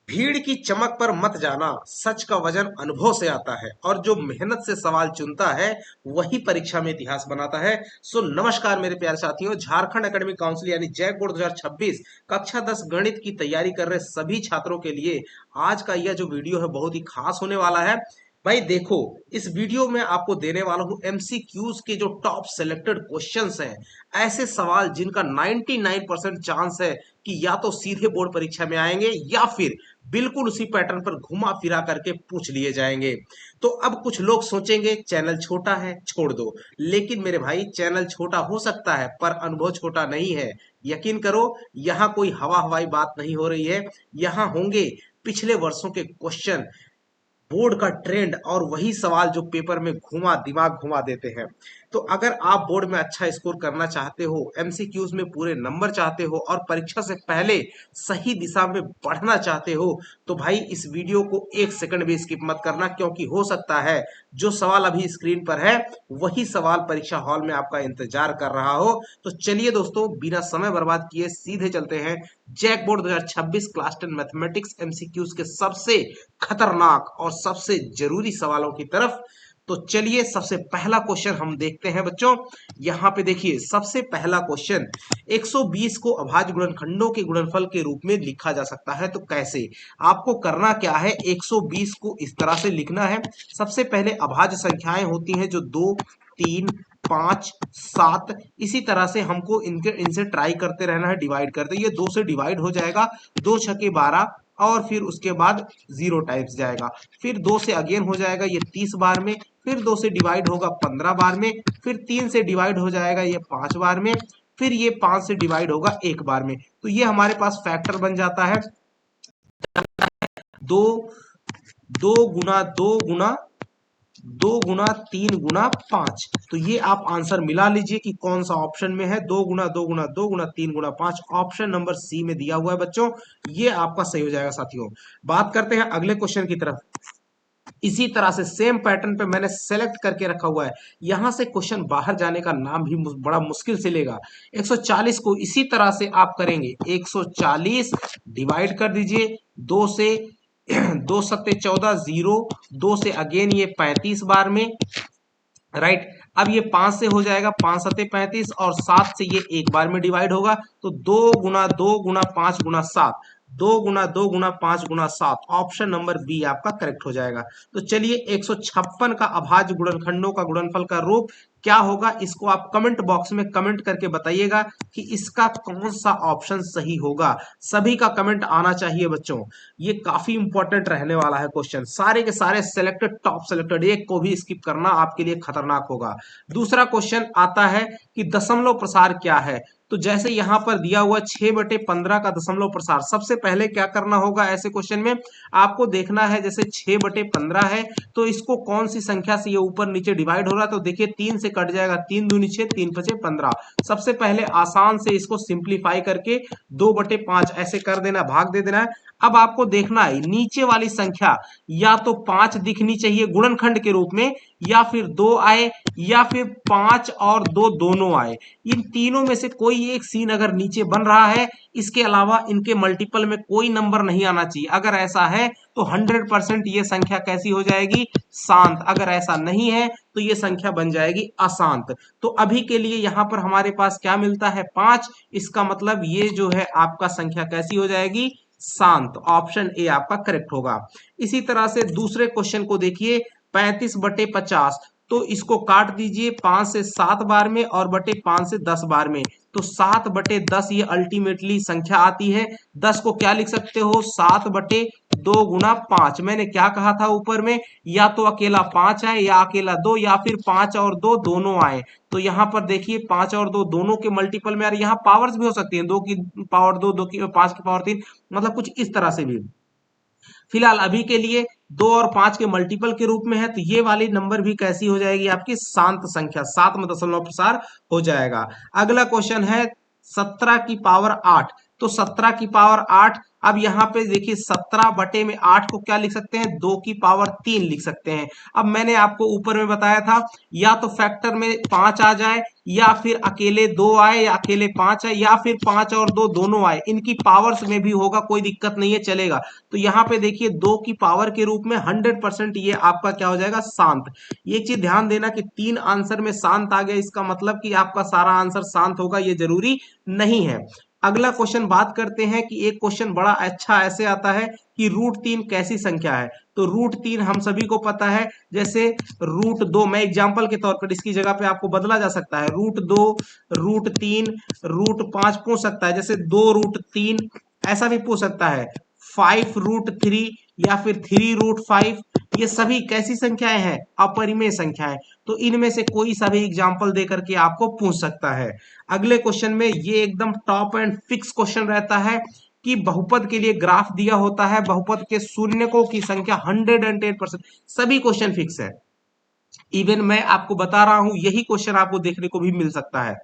भीड़ की चमक पर मत जाना, सच का वजन अनुभव से आता है और जो मेहनत से सवाल चुनता है वही परीक्षा में इतिहास बनाता है। सो नमस्कार मेरे प्यारे साथियों, झारखंड एकेडमिक काउंसिल यानी जैक बोर्ड 2026 कक्षा 10 गणित की तैयारी कर रहे सभी छात्रों के लिए आज का यह जो वीडियो है बहुत ही खास होने वाला है। भाई देखो, इस वीडियो में आपको देने वाला हूं एमसीक्यूज के जो टॉप सेलेक्टेड क्वेश्चंस हैं, ऐसे सवाल जिनका 99% चांस है कि या तो सीधे बोर्ड परीक्षा में आएंगे या फिर बिल्कुल उसी पैटर्न पर घुमा फिरा करके पूछ लिए जाएंगे। तो अब कुछ लोग सोचेंगे चैनल छोटा है छोड़ दो, लेकिन मेरे भाई चैनल छोटा हो सकता है पर अनुभव छोटा नहीं है। यकीन करो, यहाँ कोई हवा हवाई बात नहीं हो रही है। यहाँ होंगे पिछले वर्षों के क्वेश्चन, बोर्ड का ट्रेंड और वही सवाल जो पेपर में घुमा दिमाग घुमा देते हैं। तो अगर आप बोर्ड में अच्छा स्कोर करना चाहते हो, एमसीक्यूज में पूरे नंबर चाहते हो और परीक्षा से पहले सही दिशा में बढ़ना चाहते हो, तो भाई इस वीडियो को एक सेकंड भी स्किप मत करना, क्योंकि हो सकता है जो सवाल अभी स्क्रीन पर है वही सवाल परीक्षा हॉल में आपका इंतजार कर रहा हो। तो चलिए दोस्तों, बिना समय बर्बाद किए सीधे चलते हैं JAC board 2026 class 10 mathematics MCQs के सबसे खतरनाक और सबसे जरूरी सवालों की तरफ। तो चलिए सबसे पहला क्वेश्चन हम देखते हैं बच्चों। यहां पे देखिए सबसे पहला क्वेश्चन, 120 को अभाज्य गुणनखंडों के गुणनफल के रूप में लिखा जा सकता है तो कैसे। आपको करना क्या है, 120 को इस तरह से लिखना है। सबसे पहले अभाज्य संख्याएं होती हैं जो 2, 3, 5, 7, इसी तरह से हमको इनसे ट्राई करते रहना है, डिवाइड करते। ये 2 से डिवाइड हो जाएगा, 2 छके 12, और फिर उसके बाद 0 टाइप्स जाएगा। फिर 2 से अगेन हो जाएगा ये 30 बार में, फिर 2 से डिवाइड होगा 15 बार में, फिर 3 से डिवाइड हो जाएगा ये 5 बार में, फिर ये 5 से डिवाइड होगा 1 बार में। तो ये हमारे पास फैक्टर बन जाता है 2, 2 गुना 2 गुना 2 गुना 3 गुना 5। तो ये आप आंसर मिला लीजिए कि कौन सा ऑप्शन में है। 2 गुना 2 गुना 2 गुना 3 गुना 5 ऑप्शन नंबर सी में दिया हुआ है बच्चों, ये आपका सही हो जाएगा साथियों। बात करते हैं अगले क्वेश्चन की तरफ। इसी तरह से सेम पैटर्न पे मैंने सेलेक्ट करके रखा हुआ है, यहां से क्वेश्चन बाहर जाने का नाम भी बड़ा मुश्किल से लेगा। 140 को इसी तरह से आप करेंगे, 140 डिवाइड कर दीजिए 2 से, 2 सत्ते 14, 0, 2 से अगेन ये 35 बार में, राइट। अब ये 5 से हो जाएगा 5 सत्ते 35, और 7 से ये 1 बार में डिवाइड होगा। तो 2 गुना 2 गुना 5 गुना 7, 2 गुना 2 गुना 5 गुना 7, ऑप्शन नंबर बी आपका करेक्ट हो जाएगा। तो चलिए 156 का अभाज्य गुणनखंडों का गुणनफल का रूप क्या होगा, इसको आप कमेंट बॉक्स में कमेंट करके बताइएगा कि इसका कौन सा ऑप्शन सही होगा। सभी का कमेंट आना चाहिए बच्चों, ये काफी इंपॉर्टेंट रहने वाला है क्वेश्चन। सारे के सारे सिलेक्टेड, टॉप सिलेक्टेड, एक को भी स्किप करना आपके लिए खतरनाक होगा। दूसरा क्वेश्चन आता है कि दशमलव प्रसार क्या है। तो जैसे यहां पर दिया हुआ 6/15 का दशमलव प्रसार, सबसे पहले क्या करना होगा ऐसे क्वेश्चन में, आपको देखना है जैसे 6/15 है तो इसको कौन सी संख्या से ये ऊपर नीचे डिवाइड हो रहा है। तो देखिए 3 से कट जाएगा, 3 दूनी 6, 3 5 15। सबसे पहले आसान से इसको सिंप्लीफाई करके 2/5 ऐसे कर देना, भाग दे देना है। अब आपको देखना है नीचे वाली संख्या या तो 5 दिखनी चाहिए गुणनखंड के रूप में, या फिर 2 आए, या फिर 5 और 2 दोनों आए। इन तीनों में से कोई एक सीन अगर नीचे बन रहा है, इसके अलावा इनके मल्टीपल में कोई नंबर नहीं आना चाहिए। अगर ऐसा है तो 100% ये संख्या कैसी हो जाएगी, शांत। अगर ऐसा नहीं है तो ये संख्या बन जाएगी अशांत। तो अभी के लिए यहां पर हमारे पास क्या मिलता है, 5। इसका मतलब ये जो है आपका संख्या कैसी हो जाएगी, शांत। ऑप्शन ए आपका करेक्ट होगा। इसी तरह से दूसरे क्वेश्चन को देखिए, 35/50, तो इसको काट दीजिए 5 से 7 बार में और बटे 5 से 10 बार में। तो 7/10 ये अल्टीमेटली संख्या आती है। 10 को क्या लिख सकते हो, 7/2 गुना 5। मैंने क्या कहा था ऊपर में, या तो अकेला 5 आए, या अकेला 2, या फिर 5 और 2 दोनों आए। तो यहां पर देखिए 5 और 2 दोनों के मल्टीपल में, और यहाँ पावर्स भी हो सकती हैं, 2 की पावर 2, 2 की 5 की पावर 3, मतलब कुछ इस तरह से भी। फिलहाल अभी के लिए 2 और 5 के मल्टीपल के रूप में है, तो ये वाली नंबर भी कैसी हो जाएगी आपकी, शांत संख्या, 7 में दशमलव प्रसार हो जाएगा। अगला क्वेश्चन है 17 की पावर 8। तो 17 की पावर 8 अब यहाँ पे देखिए 17/8 को क्या लिख सकते हैं, 2 की पावर 3 लिख सकते हैं। अब मैंने आपको ऊपर में बताया था या तो फैक्टर में 5 आ जाए, या फिर अकेले 2 आए, या अकेले 5 आए, या फिर 5 और 2 दोनों आए, इनकी पावर्स में भी होगा, कोई दिक्कत नहीं है, चलेगा। तो यहाँ पे देखिए 2 की पावर के रूप में 100% ये आपका क्या हो जाएगा, शांत। एक चीज ध्यान देना कि 3 आंसर में शांत आ गया, इसका मतलब कि आपका सारा आंसर शांत होगा, ये जरूरी नहीं है। अगला क्वेश्चन बात करते हैं कि एक क्वेश्चन बड़ा अच्छा ऐसे आता है कि √3 कैसी संख्या है। तो √3 हम सभी को पता है, जैसे √2, मैं एग्जांपल के तौर पर इसकी जगह पे आपको बदला जा सकता है, √2, √3, √5 पूछ सकता है, जैसे 2√3 ऐसा भी पूछ सकता है, 5√3 या फिर 3√5। ये सभी कैसी संख्याएं हैं, अपरिमेय संख्याएं। तो इनमें से कोई सा भी एग्जाम्पल दे करके आपको पूछ सकता है। अगले क्वेश्चन में ये एकदम टॉप एंड फिक्स क्वेश्चन रहता है कि बहुपद के लिए ग्राफ दिया होता है, बहुपद के शून्यकों की संख्या 110%, सभी क्वेश्चन फिक्स है। इवन मैं आपको बता रहा हूं यही क्वेश्चन आपको देखने को भी मिल सकता है।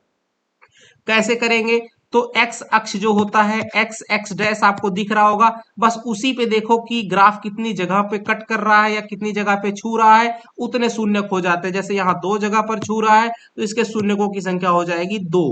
कैसे करेंगे, तो एक्स अक्ष जो होता है, एक्स एक्स डैश आपको दिख रहा होगा, बस उसी पे देखो कि ग्राफ कितनी जगह पे कट कर रहा है या कितनी जगह पे छू रहा है, उतने शून्य खो जाते हैं। जैसे यहाँ 2 जगह पर छू रहा है तो इसके शून्यकों की संख्या हो जाएगी 2।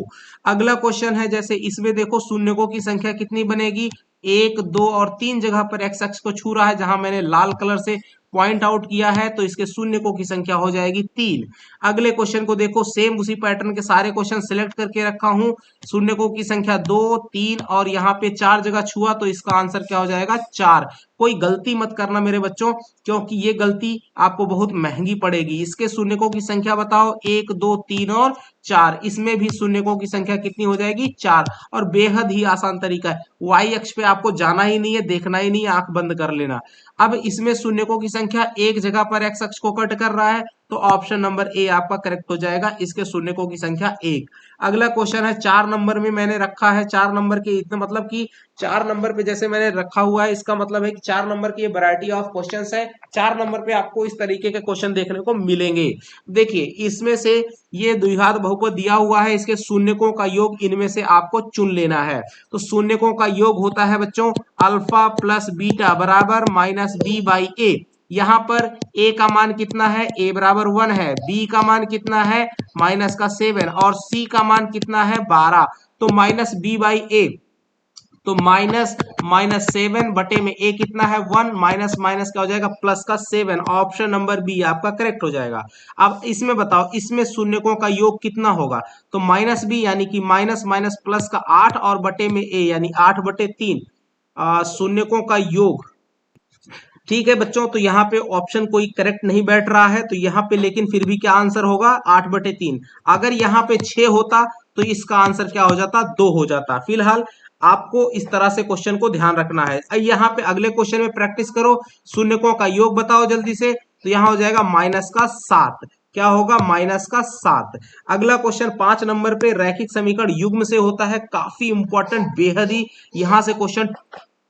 अगला क्वेश्चन है, जैसे इसमें देखो शून्यकों की संख्या कितनी बनेगी, 1, 2 और 3 जगह पर एक्स अक्ष को छू रहा है, जहां मैंने लाल कलर से पॉइंट आउट किया है, तो इसके शून्यकों की संख्या हो जाएगी 3। अगले क्वेश्चन को देखो, सेम उसी पैटर्न के सारे क्वेश्चन सिलेक्ट करके रखा हूं, शून्यकों की संख्या 2, 3 और यहाँ पे 4 जगह छुआ, तो इसका आंसर क्या हो जाएगा, 4। कोई गलती मत करना मेरे बच्चों, क्योंकि ये गलती आपको बहुत महंगी पड़ेगी। इसके शून्यकों की संख्या बताओ, 1, 2, 3 और 4। इसमें भी शून्यकों की संख्या कितनी हो जाएगी, 4। और बेहद ही आसान तरीका है, वाई अक्ष पे आपको जाना ही नहीं है, देखना ही नहीं है, आंख बंद कर लेना। अब इसमें शून्यकों की संख्या एक जगह पर एक्स अक्ष को कट कर रहा है, तो ऑप्शन नंबर ए आपका करेक्ट हो जाएगा, इसके शून्यकों की संख्या 1। अगला क्वेश्चन है 4 नंबर में मैंने रखा है, 4 नंबर के इतना मतलब कि 4 नंबर पे जैसे मैंने रखा हुआ है, इसका मतलब है कि 4 नंबर की ये वैरायटी ऑफ क्वेश्चंस है। 4 नंबर पे आपको इस तरीके के क्वेश्चन देखने को मिलेंगे। देखिए इसमें से ये द्विघात बहुपद दिया हुआ है, इसके शून्यकों का योग इनमें से आपको चुन लेना है। तो शून्यकों का योग होता है बच्चों अल्फा प्लस बीटा बराबर -b/a। यहाँ पर a का मान कितना है, a बराबर 1 है, b का मान कितना है -7 और c का मान कितना है 12। तो -b/a, तो -7 बटे में a कितना है 1, माइनस माइनस क्या हो जाएगा प्लस का 7। ऑप्शन नंबर बी आपका करेक्ट हो जाएगा। अब इसमें बताओ, इसमें शून्यकों का योग कितना होगा, तो -b यानी कि माइनस माइनस प्लस का 8 और बटे में a यानी 8/3 शून्यकों का योग। ठीक है बच्चों, तो यहाँ पे ऑप्शन कोई करेक्ट नहीं बैठ रहा है, तो यहाँ पे लेकिन फिर भी क्या आंसर होगा 8/3। अगर यहाँ पे 6 होता तो इसका आंसर क्या हो जाता, 2 हो जाता। फिलहाल आपको इस तरह से क्वेश्चन को ध्यान रखना है। यहाँ पे अगले क्वेश्चन में प्रैक्टिस करो, शून्यकों का योग बताओ जल्दी से, तो यहाँ हो जाएगा -7। क्या होगा, -7। अगला क्वेश्चन 5 नंबर पे रैखिक समीकरण युग्म से होता है, काफी इंपॉर्टेंट, बेहद ही यहाँ से क्वेश्चन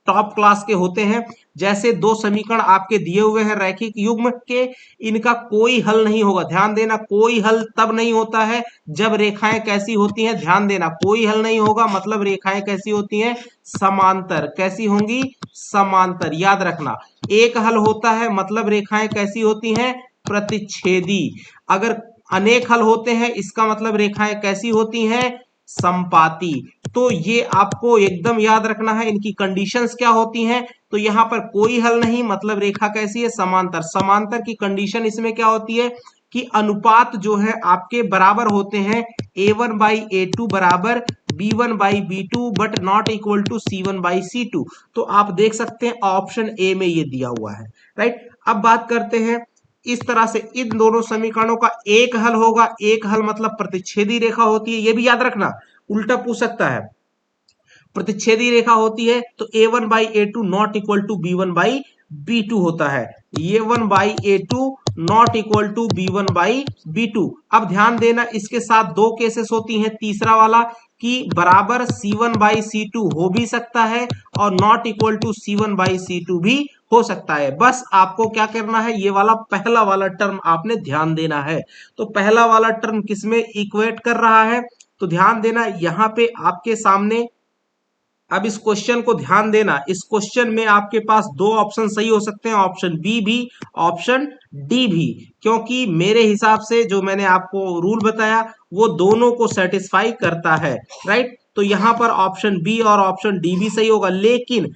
टॉप क्लास के होते हैं। जैसे 2 समीकरण आपके दिए हुए हैं रैखिक युग्म के, इनका कोई हल नहीं होगा, ध्यान देना, कोई हल तब नहीं होता है जब रेखाएं कैसी होती हैं, ध्यान देना, कोई हल नहीं होगा मतलब रेखाएं कैसी होती हैं, समांतर। कैसी होंगी, समांतर, याद रखना। एक हल होता है मतलब रेखाएं कैसी होती हैं, प्रतिच्छेदी। अगर अनेक हल होते हैं इसका मतलब रेखाएं कैसी होती हैं, संपाती। तो ये आपको एकदम याद रखना है, इनकी कंडीशंस क्या होती हैं। तो यहां पर कोई हल नहीं मतलब रेखा कैसी है, समांतर। समांतर की कंडीशन इसमें क्या होती है कि अनुपात जो है आपके बराबर होते हैं, a1/a2 बराबर b1/b2 but not equal to c1/c2। तो आप देख सकते हैं ऑप्शन ए में ये दिया हुआ है, राइट। अब बात करते हैं, इस तरह से इन दोनों समीकरणों का एक हल होगा, एक हल मतलब प्रतिच्छेदी रेखा होती है, ये भी याद रखना, उल्टा पूछ सकता है। प्रतिच्छेदी रेखा होती है तो a1/a2 not equal to b1/b2 होता है, a1/a2 not equal to b1/b2। अब ध्यान देना, इसके साथ 2 केसेस होती हैं, तीसरा वाला कि बराबर c1/c2 हो भी सकता है और नॉट इक्वल टू c1/c2 भी हो सकता है। बस आपको क्या करना है, ये वाला पहला वाला टर्म आपने ध्यान देना है। तो पहला वाला टर्म किसमें इक्वेट कर रहा है, तो ध्यान देना, यहां पे आपके सामने अब इस क्वेश्चन को ध्यान देना, इस क्वेश्चन में आपके पास दो ऑप्शन सही हो सकते हैं, ऑप्शन बी भी, ऑप्शन डी भी, क्योंकि मेरे हिसाब से जो मैंने आपको रूल बताया वो दोनों को सेटिस्फाई करता है, राइट। तो यहां पर ऑप्शन बी और ऑप्शन डी भी सही होगा, लेकिन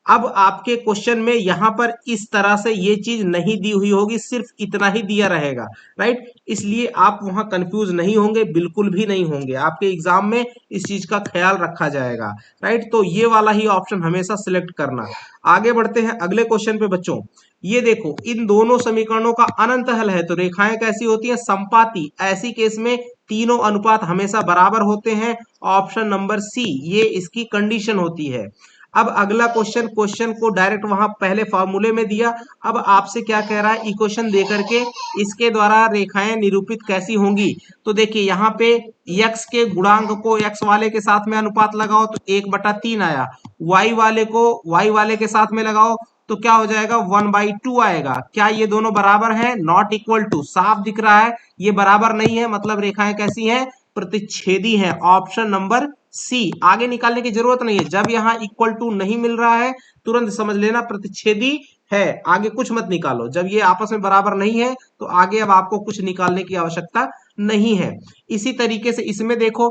अब आपके क्वेश्चन में यहां पर इस तरह से ये चीज नहीं दी हुई होगी, सिर्फ इतना ही दिया रहेगा, राइट। इसलिए आप वहां कंफ्यूज नहीं होंगे, बिल्कुल भी नहीं होंगे, आपके एग्जाम में इस चीज का ख्याल रखा जाएगा, राइट। तो ये वाला ही ऑप्शन हमेशा सिलेक्ट करना। आगे बढ़ते हैं अगले क्वेश्चन पे बच्चों। ये देखो, इन दोनों समीकरणों का अनंत हल है तो रेखाएं कैसी होती है, समपाती। ऐसी केस में तीनों अनुपात हमेशा बराबर होते हैं, ऑप्शन नंबर सी ये इसकी कंडीशन होती है। अब अगला क्वेश्चन, क्वेश्चन को डायरेक्ट वहां पहले फॉर्मूले में दिया, अब आपसे क्या कह रहा है, इक्वेशन दे करके इसके द्वारा रेखाएं निरूपित कैसी होंगी। तो देखिए यहाँ पे x के गुणांक को x वाले के साथ में अनुपात लगाओ तो 1/3 आया, y वाले को y वाले के साथ में लगाओ तो क्या हो जाएगा, 1/2 आएगा। क्या ये दोनों बराबर है, नॉट इक्वल टू, साफ दिख रहा है ये बराबर नहीं है, मतलब रेखाएं कैसी हैं, प्रतिच्छेदी हैं, ऑप्शन नंबर सी। आगे निकालने की जरूरत नहीं है, जब यहां इक्वल टू नहीं मिल रहा है तुरंत समझ लेना प्रतिच्छेदी है, आगे कुछ मत निकालो। जब ये आपस में बराबर नहीं है तो आगे अब आपको कुछ निकालने की आवश्यकता नहीं है। इसी तरीके से इसमें देखो,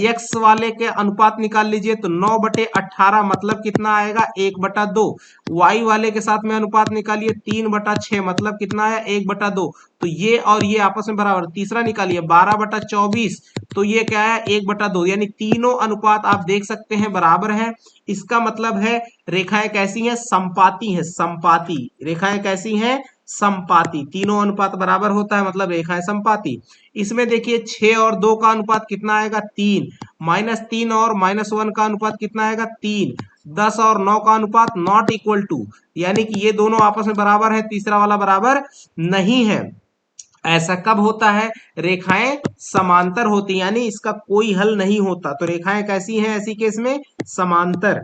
एक्स वाले के अनुपात निकाल लीजिए तो 9/18 मतलब कितना आएगा, 1/2। वाई वाले के साथ में अनुपात निकालिए 3/6 मतलब कितना आया, 1/2। तो ये और ये आपस में बराबर। तीसरा निकालिए 12/24 तो ये क्या है, 1/2। यानी तीनों अनुपात आप देख सकते हैं बराबर है। इसका मतलब है रेखाएं कैसी हैं, समपाती हैं, समपाती रेखाएं कैसी हैं, समपाती। तीनों अनुपात बराबर होता है मतलब रेखाएं समपाती। इसमें देखिए 6 और 2 का अनुपात कितना आएगा, 3, -3 और -1 का अनुपात कितना आएगा, 3, 10 और 9 का अनुपात नॉट इक्वल टू, यानी कि ये दोनों आपस में बराबर है, तीसरा वाला बराबर नहीं है। ऐसा कब होता है, रेखाएं समांतर होती, यानी इसका कोई हल नहीं होता। तो रेखाएं कैसी हैं ऐसी केस में, समांतर।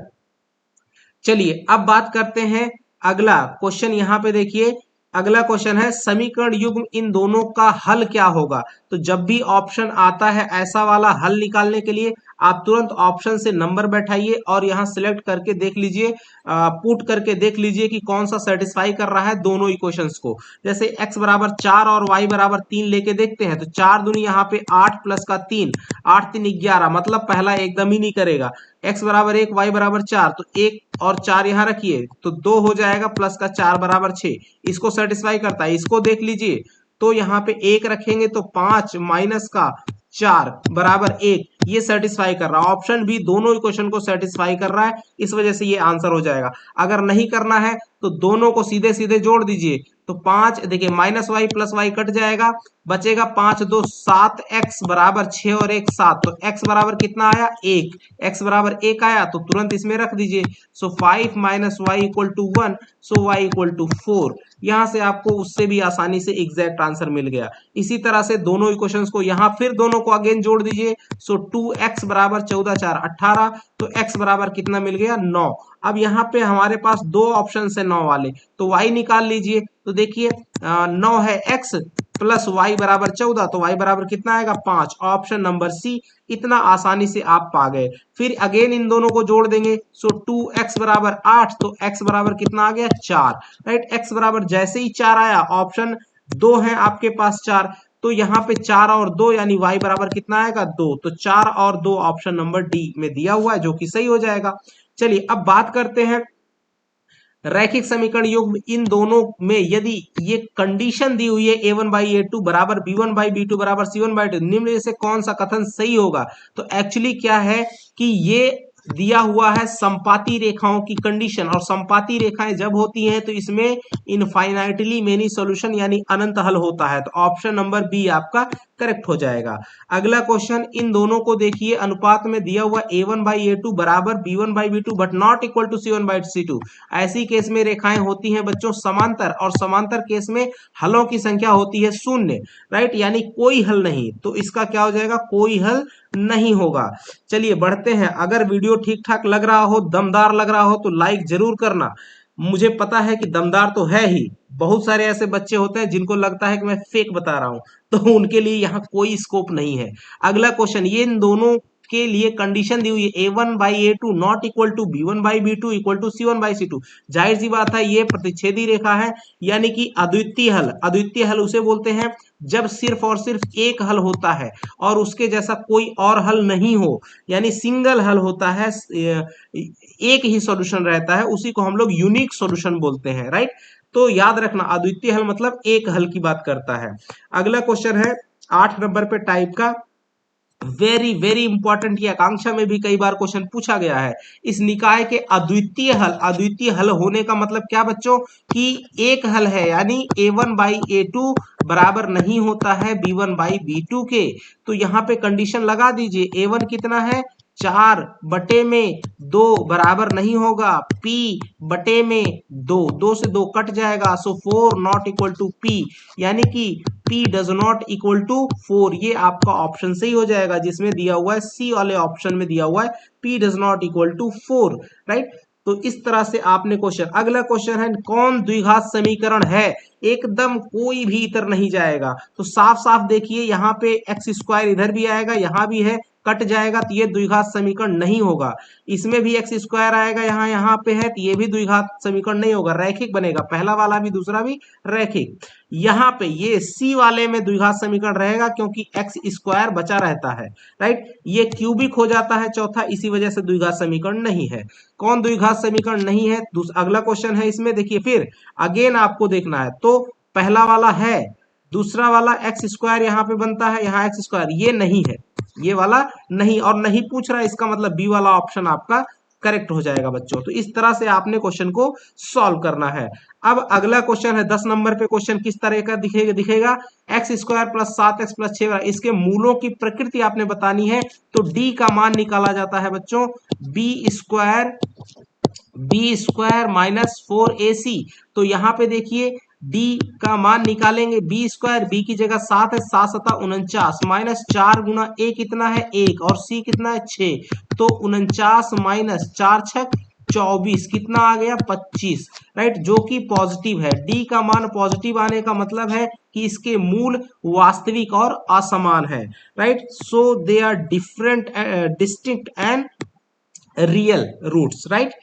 चलिए अब बात करते हैं अगला क्वेश्चन। यहां पे देखिए अगला क्वेश्चन है, समीकरण युग्म इन दोनों का हल क्या होगा। तो जब भी ऑप्शन आता है ऐसा वाला हल निकालने के लिए आप तुरंत ऑप्शन से नंबर बैठाइए और यहां सिलेक्ट करके देख लीजिए, पुट करके देख लीजिए कि कौन सा सेटिस्फाई कर रहा है दोनों इक्वेशंस को। जैसे x बराबर 4 और y बराबर 3 लेके देखते हैं तो 4 दूनी यहाँ पे 8 प्लस का 3, 8 3 11 मतलब पहला एकदम ही नहीं करेगा। x बराबर 1, y बराबर 4 तो 1 और 4 यहाँ रखिए तो 2 हो जाएगा, प्लस का 4 बराबर 6, इसको सेटिस्फाई करता है। इसको देख लीजिए तो यहाँ पे 1 रखेंगे तो 5 माइनस का 4 बराबर 1, ये सेटिस्फाई कर रहा है। ऑप्शन बी दोनों इक्वेशन को सेटिस्फाई कर रहा है, इस वजह से ये आंसर हो जाएगा। अगर नहीं करना है तो दोनों को सीधे सीधे जोड़ दीजिए तो 5, देखिए -y प्लस y कट जाएगा, बचेगा 5 2 7, x बराबर 6 और 1 7, तो x बराबर कितना आया, 1, x बराबर 1 आया तो तुरंत इसमें रख दीजिए। So 5 minus y equal to 1, so y equal to 4। यहां से आपको उससे भी आसानी से एग्जैक्ट आंसर मिल गया। इसी तरह से दोनों इक्वेशंस को यहां फिर दोनों को अगेन जोड़ दीजिए। सो 2x बराबर 14 4 18, तो x बराबर कितना मिल गया, 9। अब यहाँ पे हमारे पास दो ऑप्शन है 9 वाले, तो y निकाल लीजिए। तो देखिए 9 है x प्लस y बराबर 14, तो y बराबर कितना आएगा, 5, ऑप्शन नंबर सी। इतना आसानी से आप पा गए। फिर अगेन इन दोनों को जोड़ देंगे, सो 2x बराबर 8, तो x बराबर कितना आ गया, 4, राइट। x बराबर जैसे ही 4 आया, ऑप्शन 2 है आपके पास 4, तो यहाँ पे 4 और 2 यानी y बराबर कितना आएगा, 2, तो 4 और 2 ऑप्शन नंबर डी में दिया हुआ है जो कि सही हो जाएगा। चलिए अब बात करते हैं रैखिक समीकरण युग्म इन दोनों में यदि ये कंडीशन दी हुई है a1/a2 बराबर b1/b2 बराबर c1/2, निम्न से कौन सा कथन सही होगा। तो एक्चुअली क्या है कि ये दिया हुआ है संपाती रेखाओं की कंडीशन, और संपाती रेखाएं जब होती हैं तो इसमें इनफाइनाइटली मेनी सॉल्यूशन यानी अनंत हल होता है, तो ऑप्शन नंबर बी आपका करेक्ट हो जाएगा। अगला क्वेश्चन, इन दोनों को देखिए अनुपात में दिया हुआ a1/a2 बराबर b1/b2 but not equal to c1/c2। ऐसी केस में रेखाएं होती हैं बच्चों समांतर, और समांतर केस में हलों की संख्या होती है 0, राइट, यानी कोई हल नहीं। तो इसका क्या हो जाएगा, कोई हल नहीं होगा। चलिए बढ़ते हैं। अगर वीडियो ठीक ठाक लग रहा हो, दमदार लग रहा हो तो लाइक जरूर करना। मुझे पता है कि दमदार तो है ही, बहुत सारे ऐसे बच्चे होते हैं जिनको लगता है कि मैं फेक बता रहा हूं, तो उनके लिए यहाँ कोई स्कोप नहीं है। अगला क्वेश्चन, ये इन दोनों के लिए कंडीशन दी हुई है a1/a2 not equal to b1/b2 equal to c1/c2, जाहिर सी बात है ये प्रतिच्छेदी रेखा है, यानी कि अद्वितीय हल, अद्वितीय हल उसे बोलते हैं जब सिर्फ और सिर्फ एक हल होता है और उसके जैसा कोई और हल नहीं हो, यानी सिंगल हल होता है, एक ही सॉल्यूशन रहता है, उसी को हम लोग यूनिक सॉल्यूशन बोलते हैं, राइट। तो याद रखना अद्वितीय हल मतलब एक हल की बात करता है। अगला क्वेश्चन है 8 नंबर पे टाइप का, वेरी वेरी इंपॉर्टेंट, की आकांक्षा में भी कई बार क्वेश्चन पूछा गया है। इस निकाय के अद्वितीय हल, अद्वितीय हल होने का मतलब क्या बच्चों, कि एक हल है, यानी a1/a2 बराबर नहीं होता है b1/b2 के। तो यहाँ पे कंडीशन लगा दीजिए, a1 कितना है 4/2 बराबर नहीं होगा p बटे में 2, 2 से 2 कट जाएगा, so 4 not equal to p, यानी कि p does not equal to 4। ये आपका ऑप्शन सही हो जाएगा, जिसमें दिया हुआ है सी वाले ऑप्शन में दिया हुआ है p does not equal to 4, right. तो इस तरह से आपने क्वेश्चन, अगला क्वेश्चन है कौन द्विघात समीकरण है, एकदम कोई भी इतर नहीं जाएगा। तो साफ साफ देखिए यहाँ पे एक्स स्क्वायर इधर भी आएगा, यहाँ भी है, कट जाएगा, तो ये द्विघात समीकरण नहीं होगा। इसमें भी एक्स स्क्वायर आएगा, यहाँ यहाँ पे है, तो ये भी द्विघात समीकरण नहीं होगा, रैखिक बनेगा, पहला वाला भी दूसरा भी रैखिक। यहाँ पे ये सी वाले में द्विघात समीकरण रहेगा, क्योंकि एक्स स्क्वायर बचा रहता है, राइट। ये क्यूबिक हो जाता है चौथा, इसी वजह से द्विघात समीकरण नहीं है। कौन द्विघात समीकरण नहीं है, अगला क्वेश्चन है इसमें, देखिए फिर अगेन आपको देखना है। तो पहला वाला है, दूसरा वाला एक्स स्क्वायर यहाँ पे बनता है, यहाँ एक्स स्क्वायर, ये नहीं है, ये वाला नहीं, और नहीं पूछ रहा है, इसका मतलब बी वाला ऑप्शन आपका करेक्ट हो जाएगा बच्चों। तो इस तरह से आपने क्वेश्चन को सॉल्व करना है। अब अगला क्वेश्चन है 10 नंबर पे, क्वेश्चन किस तरह का दिखेगा, x square plus 7x plus 6, इसके मूलों की प्रकृति आपने बतानी है। तो डी का मान निकाला जाता है बच्चों, बी स्क्वायर माइनस 4ac। तो यहाँ पे देखिए डी का मान निकालेंगे, बी स्क्वायर, बी की जगह 7 है, 7 सता 49 माइनस 4 गुना ए कितना है 1 और सी कितना है 6, तो 49 माइनस 4 छक 24 कितना आ गया 25, राइट, जो कि पॉजिटिव है। डी का मान पॉजिटिव आने का मतलब है कि इसके मूल वास्तविक और असमान है, right. So they are different, distinct and real roots, right.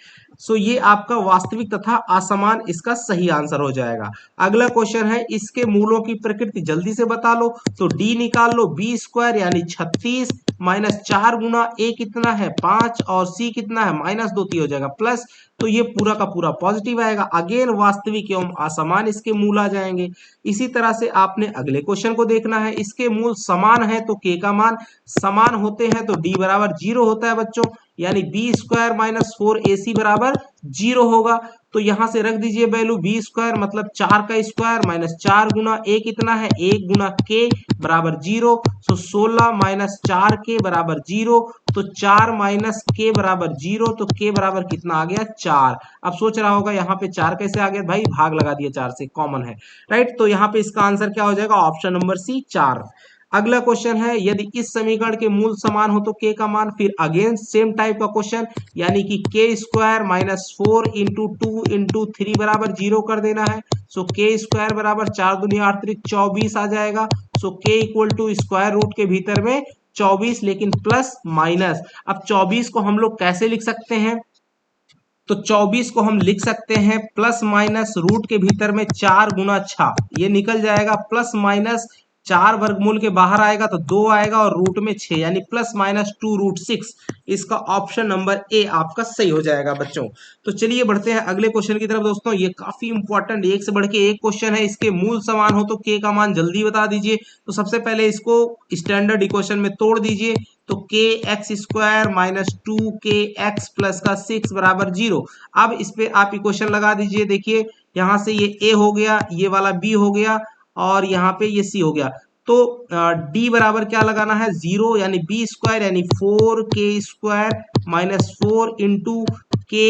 सो ये आपका वास्तविक तथा असमान इसका सही आंसर हो जाएगा। अगला क्वेश्चन है इसके मूलों की प्रकृति जल्दी से बता लो। तो डी निकाल लो, बी स्क्वायर यानी 36 माइनस 4 गुना ए कितना है 5 और सी कितना है -2, हो जाएगा प्लस, तो ये पूरा का पूरा पॉजिटिव आएगा। अगेन वास्तविक एवं असमान इसके मूल आ जाएंगे। इसी तरह से आपने अगले क्वेश्चन को देखना है, इसके मूल समान है तो के का मान समान होते हैं, तो डी बराबर 0 होता है बच्चों, यानी बी स्क्वायर माइनस 4ac बराबर 0 होगा। तो यहां से रख दीजिए वैल्यू, बी स्क्वायर मतलब 4 का स्क्वायर माइनस 4 गुना ए कितना है 1 गुना के बराबर 0, तो 16 माइनस 4 के बराबर 0, तो 4 माइनस के बराबर 0, तो के बराबर कितना आ गया 4। अब सोच रहा होगा यहाँ पे 4 कैसे आ गया, भाई भाग लगा दिया 4 से, कॉमन है, राइट। तो यहाँ पे इसका आंसर क्या हो जाएगा, ऑप्शन नंबर सी 4। अगला क्वेश्चन है, यदि इस समीकरण के मूल समान हो तो के का मान, फिर अगेन सेम टाइप का क्वेश्चन, यानी कि के स्क्वायर माइनस 4 इंटू 2 इंटू 3 बराबर 0 कर देना है। सो के स्क्वायर बराबर 4 दूनी 8 त्रिक 24 आ जाएगा। सो के इक्वल टू स्क्वायर रूट के भीतर में 24, लेकिन प्लस माइनस। अब 24 को हम लोग कैसे लिख सकते हैं, तो 24 को हम लिख सकते हैं प्लस माइनस रूट के भीतर में 4 गुना 6, ये निकल जाएगा, प्लस माइनस 4 वर्गमूल के बाहर आएगा तो 2 आएगा और रूट में 6, यानी प्लस माइनस 2 रूट 6। इसका ऑप्शन नंबर ए आपका सही हो जाएगा बच्चों। तो चलिए बढ़ते हैं अगले क्वेश्चन की तरफ दोस्तों, ये काफी इंपॉर्टेंट, एक से बढ़ के एक क्वेश्चन है। इसके मूल समान हो तो के का मान जल्दी बता दीजिए। तो सबसे पहले इसको स्टैंडर्ड इक्वेशन में तोड़ दीजिए। तो के एक्स स्क्वायर माइनस 2 के एक्स प्लस का 6 बराबर 0। अब इस पे आप इक्वेशन लगा दीजिए, देखिए यहां से ये ए हो गया, ये वाला बी हो गया और यहाँ पे ये सी हो गया। तो डी बराबर क्या लगाना है 0, यानी बी स्क्वायर यानी 4 के स्क्वायर माइनस 4 इंटू के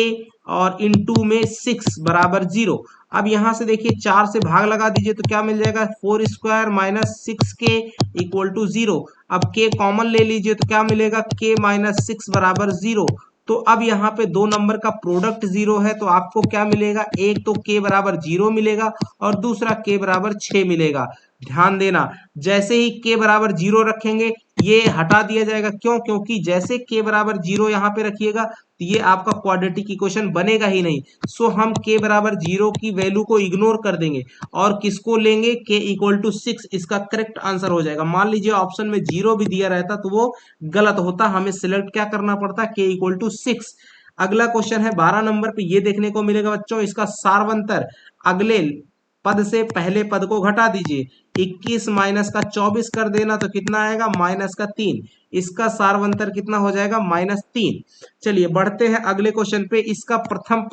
और इंटू में 6 बराबर 0। अब यहां से देखिए 4 से भाग लगा दीजिए तो क्या मिल जाएगा 4 स्क्वायर माइनस 6 के इक्वल टू 0। अब के कॉमन ले लीजिए तो क्या मिलेगा के माइनस 6 बराबर 0। तो अब यहाँ पे दो नंबर का प्रोडक्ट 0 है, तो आपको क्या मिलेगा, एक तो के बराबर 0 मिलेगा और दूसरा के बराबर 6 मिलेगा। ध्यान देना, जैसे ही k बराबर 0 रखेंगे ये हटा दिया जाएगा। क्यों? क्योंकि जैसे k बराबर 0 यहाँ पे रखिएगा तो ये आपका क्वाड्रेटिक इक्वेशन बनेगा ही नहीं। सो हम k बराबर 0 की वैल्यू को इग्नोर कर देंगे और किसको लेंगे? k इक्वल टू 6 इसका करेक्ट आंसर हो जाएगा। मान लीजिए ऑप्शन में 0 भी दिया रहता तो वो गलत होता, हमें सिलेक्ट क्या करना पड़ता? k equal to 6। अगला क्वेश्चन है 12 नंबर पे, ये देखने को मिलेगा बच्चों, इसका सारवंतर अगले पद से पहले पद को घटा दीजिए। 21 माइनस का 24 कर देना तो कितना आएगा? माइनस का 3। इसका सारवंतर कितना हो जाएगा? -3। चलिए बढ़ते हैं अगले क्वेश्चन पे। इसका प्रथम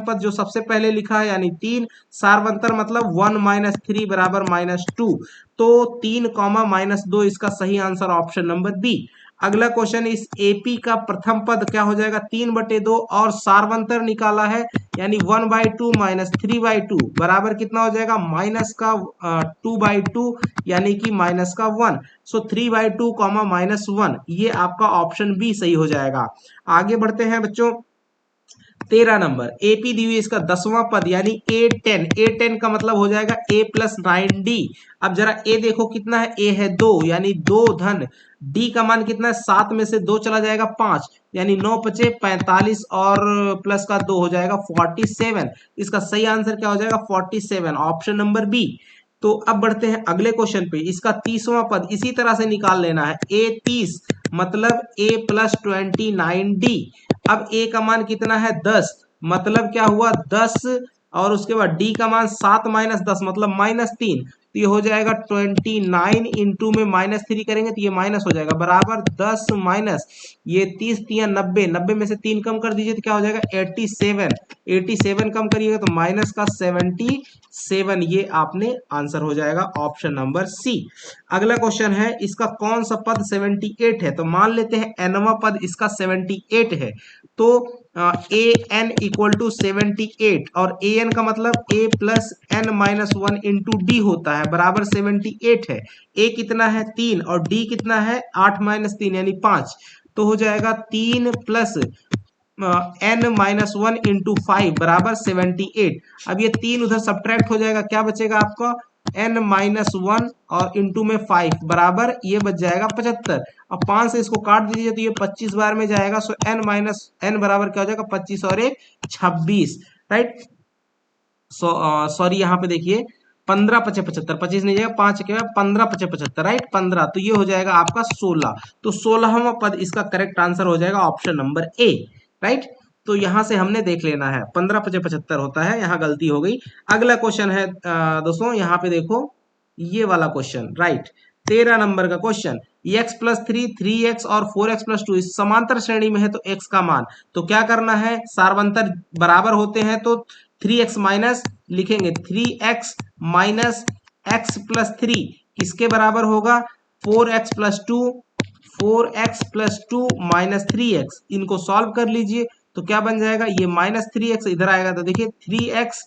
पद जो सबसे पहले लिखा है यानी 3, सारवंतर मतलब 1 माइनस 3 बराबर -2। तो 3 कॉमा -2 इसका सही आंसर ऑप्शन नंबर बी। अगला क्वेश्चन, इस एपी का प्रथम पद क्या हो जाएगा? 3/2 और सारवंतर निकाला है यानी 1/2 माइनस 3/2 बराबर कितना हो जाएगा? माइनस का 2/2 यानी कि माइनस का 1। सो 3/2 कॉमा -1 ये आपका ऑप्शन बी सही हो जाएगा। आगे बढ़ते हैं बच्चों, 13 नंबर एपी दी हुई, इसका 10वां पद यानी A10 का मतलब हो जाएगा a प्लस 9d। अब जरा ए देखो कितना है? ए है 2 यानी 2 धन डी का मान कितना है? 7 में से 2 चला जाएगा 5 यानी 9 पचे 45 और प्लस का 2 हो जाएगा 47। इसका सही आंसर क्या हो जाएगा? 47 ऑप्शन नंबर बी। तो अब बढ़ते हैं अगले क्वेश्चन पे। इसका 30वां पद इसी तरह से निकाल लेना है। A30 मतलब a प्लस 29d। अब a का मान कितना है? 10 मतलब क्या हुआ? 10 और उसके बाद d का मान 7 माइनस 10 मतलब -3। तो ये हो जाएगा 29 इंटू में -3 करेंगे तो ये माइनस हो जाएगा बराबर 10 माइनस ये 30 या 90, 90 में से 3 कम कर दीजिए तो क्या हो जाएगा? 87। 87 कम करिएगा तो माइनस का 77। ये आपने आंसर हो जाएगा ऑप्शन नंबर सी। अगला क्वेश्चन है, इसका कौन सा पद 78 है? तो मान लेते हैं nवां पद इसका 78 है। तो ए एन इक्वल टू 78 और ए एन का मतलब a plus n minus 1 into d होता है बराबर 78 है। ए कितना है? 3 और डी कितना है? 8 माइनस 3 यानी 5। तो हो जाएगा 3 प्लस एन माइनस 1 इंटू 5 बराबर 78। अब ये 3 उधर सब्ट्रैक्ट हो जाएगा, क्या बचेगा आपका? एन माइनस 1 और इंटू में 5 बराबर ये बच जाएगा 75। अब 5 से इसको काट दीजिए तो ये 25 बार में जाएगा। सो एन माइनस एन बराबर क्या हो जाएगा? 25 और 1 26, राइट। सॉरी यहाँ पे देखिए 15 पचे 75, 25 नहीं जाएगा, 5 के बाद 15 पचे 75, राइट 15। तो ये हो जाएगा आपका 16। तो 16वां पद इसका करेक्ट आंसर हो जाएगा ऑप्शन नंबर ए, राइट। तो यहां से हमने देख लेना है 15 पचे 75 होता है, यहाँ गलती हो गई। अगला क्वेश्चन है दोस्तों, यहाँ पे देखो ये वाला क्वेश्चन, राइट। 13 नंबर का क्वेश्चन, x प्लस 3, 3x और 4x प्लस 2 इस समांतर श्रेणी में है तो x का मान। तो क्या करना है? सारवंतर बराबर होते हैं तो 3x माइनस लिखेंगे, 3x माइनस x प्लस 3 किसके बराबर होगा? 4x plus 2, 4x plus 2 minus 3x। इनको सॉल्व कर लीजिए तो क्या बन जाएगा? ये -3x इधर आएगा तो देखिए 3x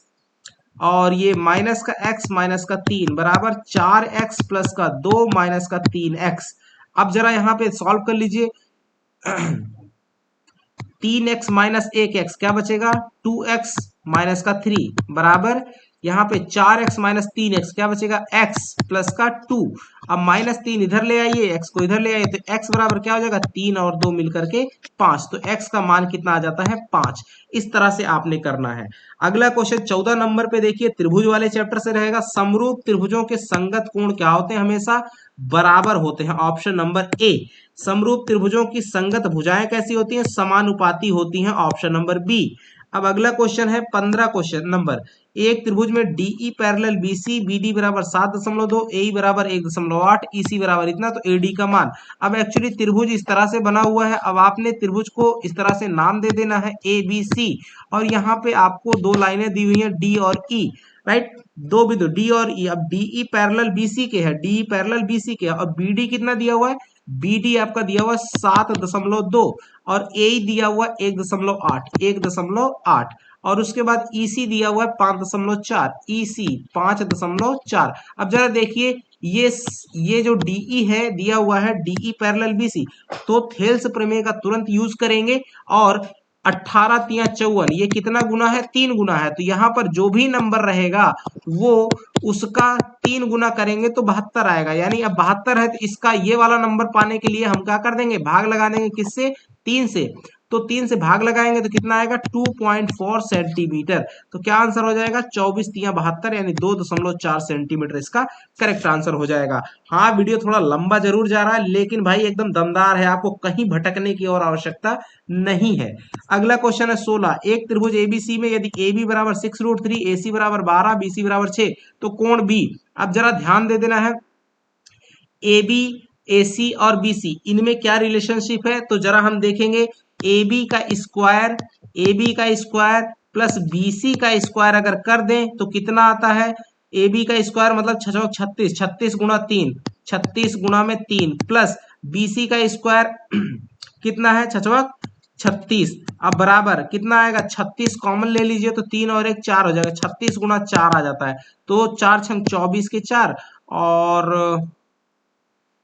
और ये माइनस का x माइनस का 3 बराबर 4x प्लस का 2 माइनस का 3x। अब जरा यहाँ पे सॉल्व कर लीजिए 3x माइनस 1x क्या बचेगा? 2x माइनस का 3 बराबर यहाँ पे 4x माइनस 3x क्या बचेगा? x प्लस का 2। अब -3 इधर ले आइए, x को इधर ले आइए तो x बराबर क्या हो जाएगा? 3 और 2 मिलकर के 5। तो x का मान कितना आ जाता है? 5। इस तरह से आपने करना है। अगला क्वेश्चन 14 नंबर पे देखिए, त्रिभुज वाले चैप्टर से रहेगा। समरूप त्रिभुजों के संगत कोण क्या होते हैं? हमेशा बराबर होते हैं, ऑप्शन नंबर ए। समरूप त्रिभुजों की संगत भुजाएं कैसी होती हैं? समानुपाती होती हैं, ऑप्शन नंबर बी। अब अगला क्वेश्चन है 15 क्वेश्चन नंबर, एक त्रिभुज में डीई पैरेलल बीसी, बीडी बराबर 7.2, एई बराबर 1.8, ईसी बराबर इतना, तो एडी का मान। अब एक्चुअली त्रिभुज इस तरह से बना हुआ है, अब आपने त्रिभुज को इस तरह से नाम दे देना है ए बी सी, और यहाँ पे आपको दो लाइनें दी हुई हैं डी और ई, राइट। दो बिंदु डी और ई। अब डीई पैरेलल बीसी के है, डीई पैरेलल बीसी के है, और बीडी कितना दिया हुआ है? बीडी आपका दिया हुआ 7.2 और ए दिया हुआ 1.8 और उसके बाद ईसी दिया हुआ है 5.4, ईसी 5.4। अब जरा देखिए ये जो डीई है दिया हुआ है डीई पैरेलल बीसी, तो थेल्स प्रमेय का तुरंत यूज करेंगे और 18 तिया 54, ये कितना गुना है? 3 गुना है। तो यहाँ पर जो भी नंबर रहेगा वो उसका 3 गुना करेंगे तो 72 आएगा। यानी अब 72 है तो इसका ये वाला नंबर पाने के लिए हम क्या कर देंगे? भाग लगा देंगे। किससे? 3 से। तो 3 से भाग लगाएंगे तो कितना आएगा? 2.4 सेंटीमीटर। तो क्या आंसर हो जाएगा? 24 तिया 72 यानी 2.4 सेंटीमीटर इसका करेक्ट आंसर हो जाएगा। हाँ, वीडियो थोड़ा लंबा जरूर जा रहा है लेकिन भाई एकदम दमदार है, आपको कहीं भटकने की और आवश्यकता नहीं है। अगला क्वेश्चन है 16। एक त्रिभुज एबीसी में यदि ए बी बराबर 6√3, ए सी बराबर 12, बी सी बराबर 6 तो कोण बी। अब जरा ध्यान दे देना है, ए बी, ए सी और बी सी इनमें क्या रिलेशनशिप है? तो जरा हम देखेंगे, ए बी का स्क्वायर, ए बी का स्क्वायर प्लस बी सी का स्क्वायर अगर कर दें तो कितना आता है? ए बी का स्क्वायर मतलब 36, 36 गुणा 3, 36 गुणा में 3 प्लस बी सी का स्क्वायर कितना है? 36। अब बराबर कितना आएगा? 36 कॉमन ले लीजिए तो 3 और 1 4 हो जाएगा, 36 गुणा 4 आ जाता है। तो 4 छंग 24 के 4 और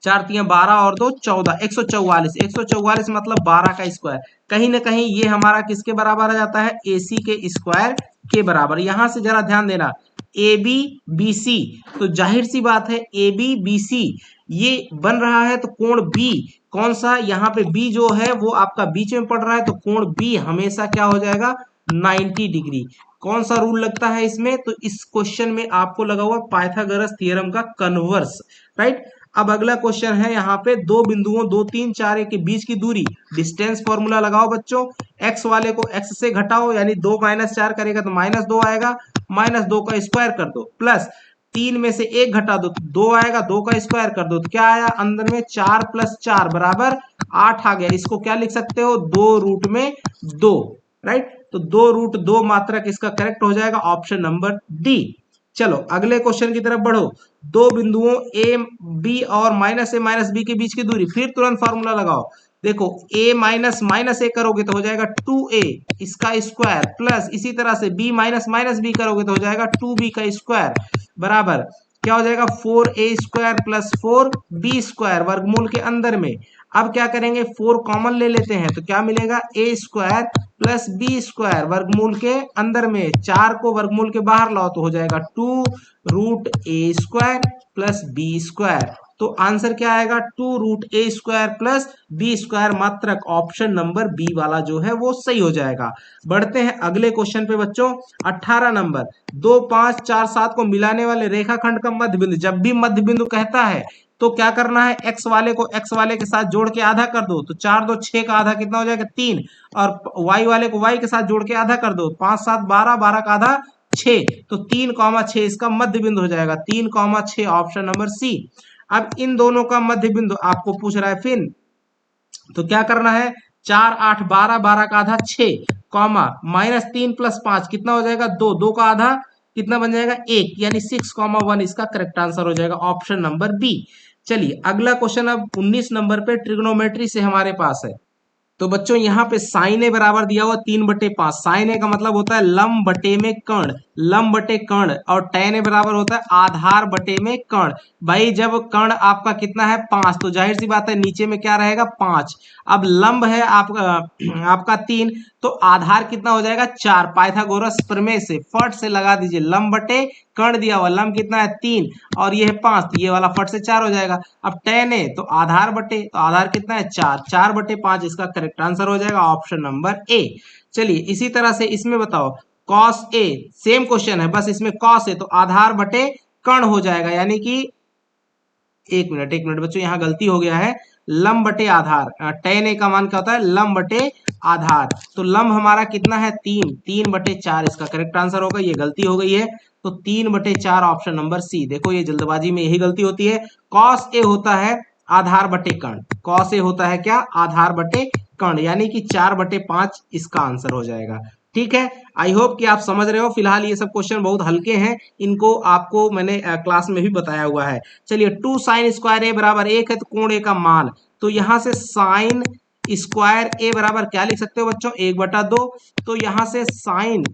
4 तिया 12 और 2 14, 144। 144 मतलब 12 का स्क्वायर। कहीं ना कहीं ये हमारा किसके बराबर आ जाता है? AC के स्क्वायर के बराबर। यहां से जरा ध्यान देना, ए बी बी सी, तो जाहिर सी बात है ए बी बी सी ये बन रहा है तो कोण बी कौन सा? यहाँ पे बी जो है वो आपका बीच में पड़ रहा है तो कोण बी हमेशा क्या हो जाएगा? 90 डिग्री। कौन सा रूल लगता है इसमें? तो इस क्वेश्चन में आपको लगा हुआ पाइथागोरस थ्योरम का कन्वर्स, राइट। अब अगला क्वेश्चन है, यहाँ पे दो बिंदुओं 2 3 4 के बीच की दूरी, डिस्टेंस फॉर्मूला लगाओ बच्चों। x वाले को x से घटाओ यानी 2 - 4 करेगा तो -2 आएगा, -2 का स्क्वायर कर दो प्लस 3 में से 1 घटा दो तो 2 आएगा, 2 का स्क्वायर कर दो तो क्या आया? अंदर में 4 + 4 बराबर 8 आ गया। इसको क्या लिख सकते हो? 2√2, राइट। तो 2√2 मात्रक इसका करेक्ट हो जाएगा, ऑप्शन नंबर डी। चलो अगले क्वेश्चन की तरफ बढ़ो। दो बिंदुओं ए बी और -a - b के बीच की दूरी, फिर तुरंत फार्मूला लगाओ। देखो a - ए करोगे तो हो जाएगा 2a इसका स्क्वायर प्लस इसी तरह से b - b करोगे तो हो जाएगा 2b का स्क्वायर बराबर क्या हो जाएगा? 4a² प्लस 4b² वर्गमूल के अंदर में। अब क्या करेंगे? 4 कॉमन ले लेते हैं तो क्या मिलेगा? a² प्लस b² वर्गमूल के अंदर में, 4 को वर्गमूल के बाहर लाओ तो हो जाएगा 2√a² प्लस b²। तो आंसर क्या आएगा? 2√a² प्लस b² मात्रक ऑप्शन नंबर बी वाला जो है वो सही हो जाएगा। बढ़ते हैं अगले क्वेश्चन पे बच्चों। 18 नंबर, 2 5 4 7 को मिलाने वाले रेखाखंड का मध्य बिंदु, जब भी मध्य बिंदु कहता है तो क्या करना है? x वाले को x वाले के साथ जोड़ के आधा कर दो तो 4 2 6 का आधा कितना हो जाएगा? 3। और y वाले को y के साथ जोड़ के आधा कर दो, 5 7 12, 12 का आधा 6। तो 3,6 इसका मध्य बिंदु हो जाएगा, 3,6 ऑप्शन नंबर सी। अब इन दोनों का मध्य बिंदु आपको पूछ रहा है फिर, तो क्या करना है? 4 8 12, 12 का आधा 6 कॉमा -3 + 5 कितना हो जाएगा? 2, 2 का आधा कितना बन जाएगा? 1 यानी 6,1 इसका करेक्ट आंसर हो जाएगा, ऑप्शन नंबर बी। चलिए अगला क्वेश्चन अब 19 नंबर पे ट्रिग्नोमेट्री से हमारे पास है। तो बच्चों यहाँ पे साइन ए बराबर दिया हुआ 3/5। साइन ए का मतलब होता है लंब बटे में कर्ण, लंब बटे कर्ण, और tan ए बराबर होता है आधार बटे में कर्ण। भाई जब कर्ण आपका कितना है? 5, तो जाहिर सी बात है नीचे में क्या रहेगा? 5। अब लंब है आपका 3, तो आधार कितना हो जाएगा? 4। पाइथागोरस प्रमेय से फट से लगा दीजिए, लंब बटे कर्ण दिया हुआ, लंब कितना है? 3 और ये है 5, तो ये वाला फट से 4 हो जाएगा। अब tan ए तो आधार बटे, तो आधार कितना है? 4, 4/5 इसका करेक्ट आंसर हो जाएगा, ऑप्शन नंबर ए। चलिए इसी तरह से इसमें बताओ, cos ए, सेम क्वेश्चन है बस इसमें cos ए तो आधार बटे कर्ण हो जाएगा, यानी कि एक मिनट बच्चों यहाँ गलती हो गया है, लंब बटे आधार। tan ए का मान क्या होता है? लंब बटे आधार। तो लंब हमारा कितना है? 3, 3/4 इसका करेक्ट आंसर होगा, ये गलती हो गई है तो 3/4 ऑप्शन नंबर सी। देखो ये जल्दबाजी में यही गलती होती है। cos ए होता है आधार बटे कर्ण, cos ए होता है क्या? आधार बटे कर्ण, यानी कि 4/5 इसका आंसर हो जाएगा। ठीक है, आई होप कि आप समझ रहे हो। फिलहाल ये सब क्वेश्चन बहुत हल्के हैं, इनको आपको मैंने क्लास में भी बताया हुआ है। चलिए 2 sin² ए बराबर 1 है तो कोण ए का मान, तो यहाँ से sin² ए बराबर क्या लिख सकते हो बच्चों? 1/2। तो यहाँ से sin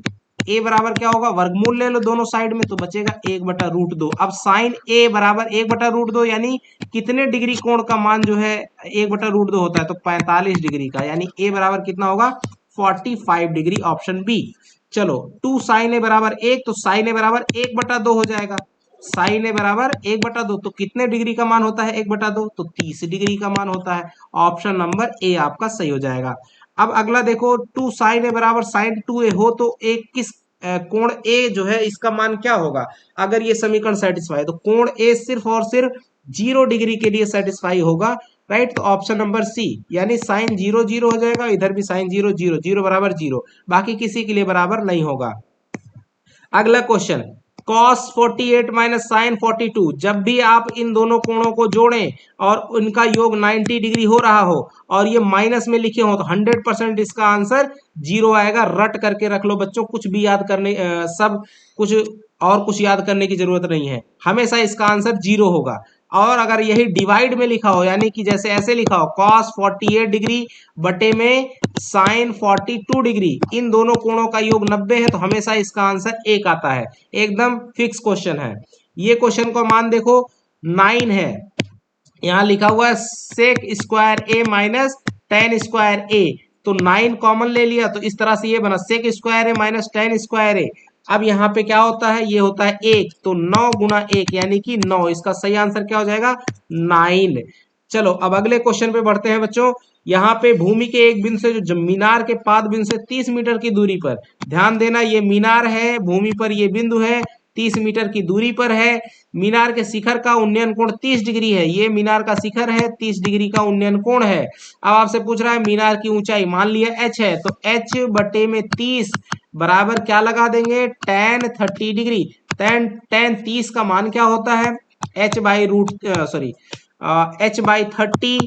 ए बराबर क्या होगा? वर्गमूल ले लो दोनों साइड में तो बचेगा 1/√2। अब sin ए बराबर 1/√2 यानी कितने डिग्री कोण का मान जो है 1/√2 होता है? तो 45 डिग्री का, यानी ए बराबर कितना होगा? 45 डिग्री, ऑप्शन बी। चलो 2 साइन ए बराबर 1, तो साइन ए बराबर 1/2 हो जाएगा। साइन ए बराबर 1/2, तो कितने डिग्री का मान होता है 1/2? तो 30 डिग्री का मान होता है। ऑप्शन नंबर ए आपका सही हो जाएगा। अब अगला देखो, 2 साइन ए बराबर साइन 2a हो तो एक किस कोण ए जो है इसका मान क्या होगा? अगर ये समीकरण सेटिस्फाई, तो कोण ए सिर्फ और सिर्फ 0 डिग्री के लिए सेटिस्फाई होगा, राइट। तो ऑप्शन नंबर सी, यानी साइन 0 0 हो जाएगा, इधर भी साइन 0 0, 0 बराबर 0, बाकी किसी के लिए बराबर नहीं होगा। अगला क्वेश्चन, cos 48 माइनस साइन 42, जब भी आप इन दोनों कोणों को जोड़ें और उनका योग 90 डिग्री हो रहा हो और ये माइनस में लिखे हो, तो 100% इसका आंसर 0 आएगा। रट करके रख लो बच्चों, कुछ भी याद करने सब कुछ और कुछ याद करने की जरूरत नहीं है, हमेशा इसका आंसर 0 होगा। और अगर यही डिवाइड में लिखा हो, यानी कि जैसे ऐसे लिखा हो cos 48 डिग्री बटे में साइन 42 डिग्री, इन दोनों कोणों का योग 90 है, तो हमेशा इसका आंसर 1 आता है। एकदम फिक्स क्वेश्चन है। ये क्वेश्चन का मान देखो 9 है, यहां लिखा हुआ है सेक स्क्वायर ए माइनस टेन स्क्वायर ए, तो 9 कॉमन ले लिया, तो इस तरह से ये बना सेक स्क्वायर ए माइनस टेन स्क्वायर ए। अब यहाँ पे क्या होता है, ये होता है 1, तो 9 गुना 1 यानी कि 9, इसका सही आंसर क्या हो जाएगा 9। चलो अब अगले क्वेश्चन पे बढ़ते हैं बच्चों। यहाँ पे भूमि के एक बिंदु से जो मीनार के पाद बिंदु से 30 मीटर की दूरी पर, ध्यान देना ये मीनार है, भूमि पर ये बिंदु है, 30 मीटर की दूरी पर है। मीनार के शिखर का उन्नयन कोण 30 डिग्री है, ये मीनार का शिखर है, 30 डिग्री का उन्नयन कोण है। अब आपसे पूछ रहा है मीनार की ऊंचाई, मान लिया h है, तो h बटे में 30 बराबर क्या लगा देंगे tan 30 डिग्री। tan 30 का मान क्या होता है, h by root sorry h by 30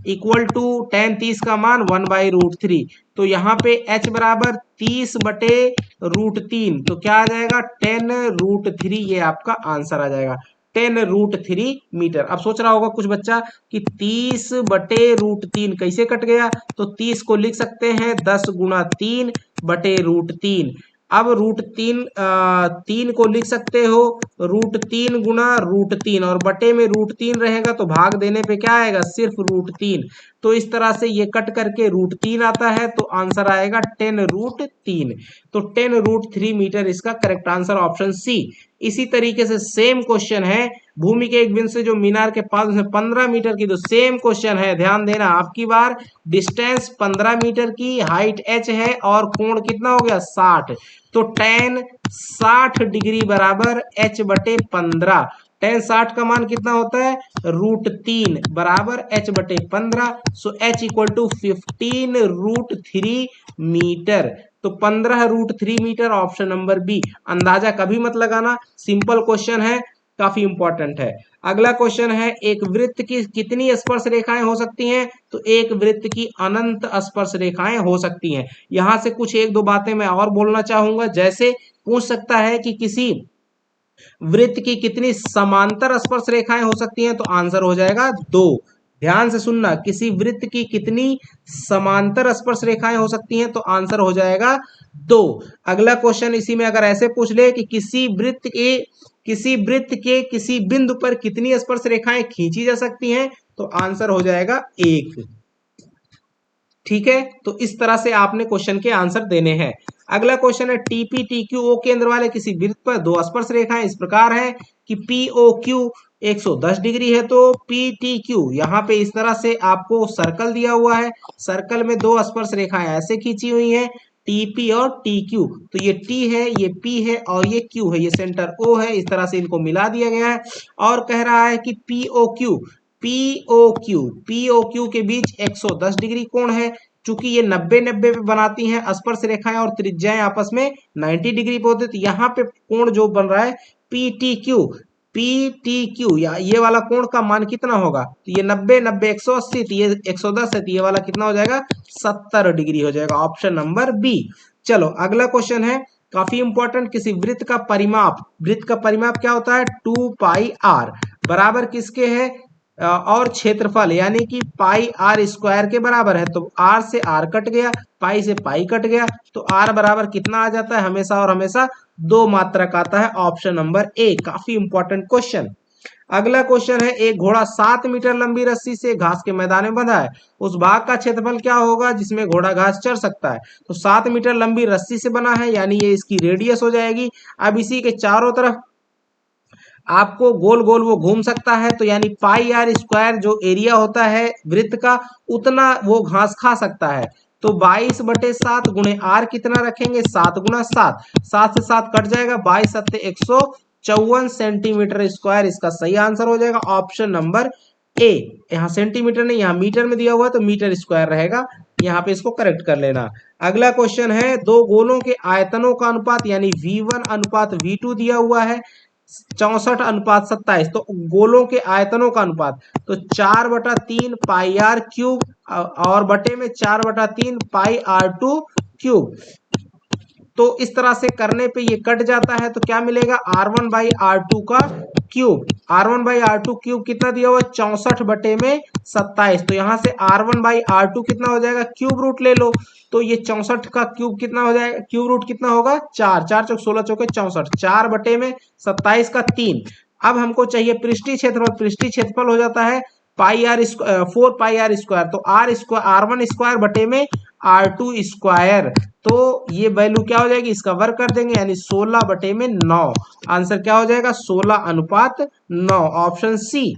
equal to tan 30 का मान 1/√3। तो यहाँ पे h बराबर 30 बटे √3, तो क्या आ जाएगा 10√3, ये आपका आंसर आ जाएगा 10√3 मीटर। अब सोच रहा होगा कुछ बच्चा कि 30 बटे √3 कैसे कट गया, तो 30 को लिख सकते हैं 10 गुना 3 बटे √3। अब √3 3 को लिख सकते हो √3 गुना √3, और बटे में √3 रहेगा तो भाग देने पे क्या आएगा सिर्फ √3। तो इस तरह से ये कट करके √3 आता है, तो आंसर आएगा 10√3। तो 10√3 मीटर इसका करेक्ट आंसर, ऑप्शन सी। इसी तरीके से सेम क्वेश्चन है, भूमि के एक बिंदु से जो मीनार के पास में 15 मीटर की, तो सेम क्वेश्चन है, ध्यान देना। आपकी बार डिस्टेंस 15 मीटर की, हाइट h है और कोण कितना हो गया 60, तो tan 60 डिग्री बराबर h बटे 15। tan 60 का मान कितना होता है √3 बराबर h बटे 15, सो h इक्वल टू 15√3 मीटर। तो 15√3 मीटर, ऑप्शन नंबर बी। अंदाजा कभी मत लगाना, सिंपल क्वेश्चन है, काफी इंपॉर्टेंट है। अगला क्वेश्चन है, एक वृत्त की कितनी स्पर्श रेखाएं हो सकती हैं, तो एक वृत्त की अनंत स्पर्श रेखाएं हो सकती हैं। यहां से कुछ एक दो बातें मैं और बोलना चाहूंगा, जैसे पूछ सकता है कि किसी वृत्त की कितनी समांतर स्पर्श रेखाएं हो सकती हैं, तो आंसर हो जाएगा 2। ध्यान से सुनना, किसी वृत्त की कितनी समांतर स्पर्श रेखाएं हो सकती हैं, तो आंसर हो जाएगा 2। अगला क्वेश्चन इसी में अगर ऐसे पूछ ले कि किसी वृत्त के किसी बिंदु पर कितनी स्पर्श रेखाएं खींची जा सकती हैं, तो आंसर हो जाएगा 1। ठीक है, तो इस तरह से आपने क्वेश्चन के आंसर देने हैं। अगला क्वेश्चन है, टीपी टीक्यू ओ केंद्र वाले किसी वृत्त पर दो स्पर्श रेखाएं इस प्रकार है कि पीओक्यू 110 डिग्री है, तो पीटीक्यू यहाँ पे इस तरह से आपको सर्कल दिया हुआ है, सर्कल में दो स्पर्श रेखाएं ऐसे खींची हुई हैं, टीपी और टीक्यू। तो ये टी है, ये पी है और ये क्यू है, ये सेंटर ओ है, इस तरह से इनको मिला दिया गया है। और कह रहा है कि पीओक्यू के बीच 110 डिग्री कोण है। चूंकि ये 90-90 पे बनाती हैं स्पर्श रेखाएं और त्रिज्याएं आपस में 90 डिग्री पे होती है, तो यहाँ पे कोण जो बन रहा है पीटीक्यू या ये वाला कोण का मान कितना होगा, तो ये 90-90 180, तो ये 110 है, तो ये वाला कितना हो जाएगा 70 डिग्री हो जाएगा, ऑप्शन नंबर बी। चलो अगला क्वेश्चन है, काफी इंपॉर्टेंट, किसी वृत्त का परिमाप क्या होता है 2πr बराबर किसके है और क्षेत्रफल यानी कि पाई आर स्क्वायर के बराबर है। तो आर से आर कट गया, पाई से पाई कट गया, तो आर बराबर कितना आ जाता है हमेशा और हमेशा 2 मात्रक आता है, ऑप्शन नंबर ए। काफी इंपॉर्टेंट क्वेश्चन। अगला क्वेश्चन है, एक घोड़ा 7 मीटर लंबी रस्सी से घास के मैदान में बंधा है, उस भाग का क्षेत्रफल क्या होगा जिसमें घोड़ा घास चर सकता है। तो 7 मीटर लंबी रस्सी से बना है, यानी ये इसकी रेडियस हो जाएगी। अब इसी के चारों तरफ आपको गोल गोल वो घूम सकता है, तो यानी पाई आर स्क्वायर जो एरिया होता है वृत्त का, उतना वो घास खा सकता है। तो 22/7 गुणे आर कितना रखेंगे, 7 गुना 7, 7 से 7 कट जाएगा, 22 सत्ते 154 सेंटीमीटर स्क्वायर इसका सही आंसर हो जाएगा, ऑप्शन नंबर ए। यहाँ सेंटीमीटर नहीं, यहाँ मीटर में दिया हुआ है तो मीटर स्क्वायर रहेगा, यहाँ पे इसको करेक्ट कर लेना। अगला क्वेश्चन है, दो गोलों के आयतनों का अनुपात यानी V1 अनुपात V2 दिया हुआ है 64:27, तो गोलों के आयतनों का अनुपात, तो 4/3 पाई आर क्यूब और बटे में 4/3 पाई R2 क्यूब। तो इस तरह से करने पे ये कट जाता है, तो क्या मिलेगा, R1/R2 का क्यूब। R1/R2 क्यूब कितना दिया हुआ, 64/27, तो यहां से R1/R2 कितना हो जाएगा, क्यूब रूट ले लो, तो ये 64 का क्यूब कितना हो जाएगा, क्यूब रूट कितना होगा, 4, 4 चौक 16 चौके 64, 4/27 का 3। अब हमको चाहिए पृष्ठीय क्षेत्रफल, पृष्ठीय क्षेत्रफल हो जाता है पाई आर 4 पाई आर स्क्वायर, तो आर स्क्वायर R1 स्क्वायर बटे में R2 स्क्वायर, तो ये वैल्यू क्या हो जाएगी, इसका वर्ग कर देंगे, यानी 16/9। आंसर क्या हो जाएगा, 16:9, ऑप्शन सी।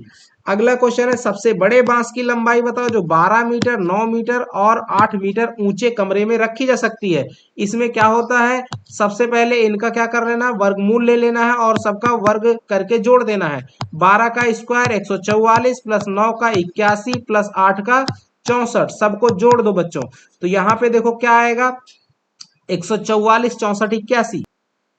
अगला क्वेश्चन है, सबसे बड़े बांस की लंबाई बताओ जो 12 मीटर, 9 मीटर और 8 मीटर ऊंचे कमरे में रखी जा सकती है। इसमें क्या होता है, सबसे पहले इनका क्या कर लेना, वर्गमूल ले लेना है और सबका वर्ग करके जोड़ देना है। 12 का स्क्वायर 144 प्लस 9 का 81 प्लस 8 का 64, सबको जोड़ दो बच्चों। तो यहाँ पे देखो क्या आएगा, 144 64 81,